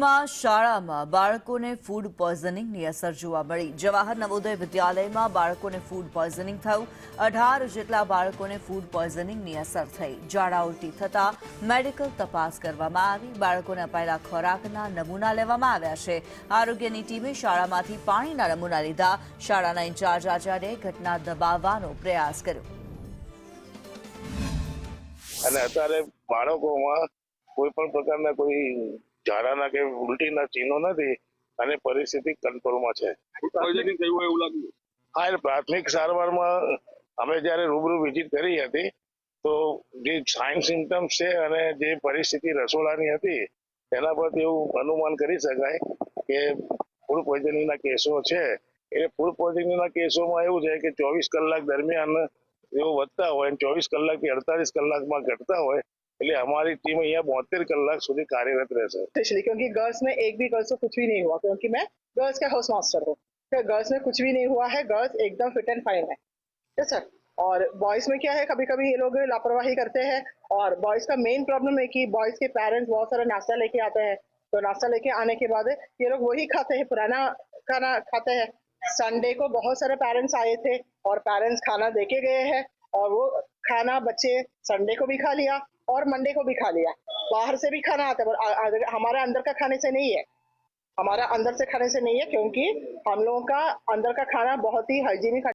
ભરૂચમાં શાળામાં બાળકોને ફૂડ પોઈઝનિંગની અસર જોવા મળી। જવાહર નવોદય વિદ્યાલયમાં બાળકોને ફૂડ પોઈઝનિંગ થયું। 18 જેટલા બાળકોને ફૂડ પોઈઝનિંગની અસર થઈ। ઝાડા ઉલટી થતા મેડિકલ તપાસ કરવામાં આવી। બાળકોને અપાયેલા ખોરાકના નમૂના લેવામાં આવ્યા છે। આરોગ્યની ટીમે શાળામાંથી પાણીના નમૂના લીધા। શાળાના ઇન્ચાર્જ આચાર્યએ ઘટના દબાવવાનો પ્રયાસ કર્યો। અને અત્યારે બાળકોમાં કોઈ પણ પ્રકારના કોઈ ઝાડાના કે ઉલટીના ચિહ્નો નથી અને પરિસ્થિતિ કંટ્રોલમાં છે। હા, પ્રાથમિક સારવારમાં અમે જ્યારે રૂબરૂ વિઝિટ કરી હતી તો જે સાઇન સિમ્ટમ્સ છે અને જે પરિસ્થિતિ રસોડાની હતી તેના પરથી એવું અનુમાન કરી શકાય કે ફૂડ પોઈઝનિંગના કેસો છે। એ ફૂડ પોઈઝનિંગના કેસોમાં એવું છે કે 24 કલાક દરમિયાન એવો વધતા હોય 24 કલાકથી 48 કલાકમાં ઘટતા હોય એટલે हमारी टीम यहाँ 72 कलाक સુધી कार्यरत रहશે। स्पेशली क्योंकि गर्ल्स में एक भी गर्ल्स को कुछ भी नहीं हुआ, क्योंकि मैं गर्ल्स का हाउस मास्टर हूँ। तो गर्ल्स में कुछ भी नहीं हुआ है, गर्ल्स एकदम फिट एंड फाइन है। Yes sir. और बॉयज में क्या है, कभी कभी ये लोग लापरवाही करते हैं। और बॉयज का मेन प्रॉब्लम है कि बॉयज के पेरेंट्स बहुत सारा नाश्ता लेके आते हैं, तो नाश्ता लेके आने के बाद ये लोग वही खाते हैं, पुराना खाना खाते हैं। संडे को बहुत सारे पेरेंट्स आए थे और पेरेंट्स खाना देके गए हैं और वो खाना बच्चे संडे को भी खा लिया और मंडे को भी खा लिया। बाहर से भी खाना आता है, हमारे अंदर का खाने से नहीं है, हमारा अंदर से खाने से नहीं है, क्योंकि हम लोगों का अंदर का खाना बहुत ही हाइजीनिक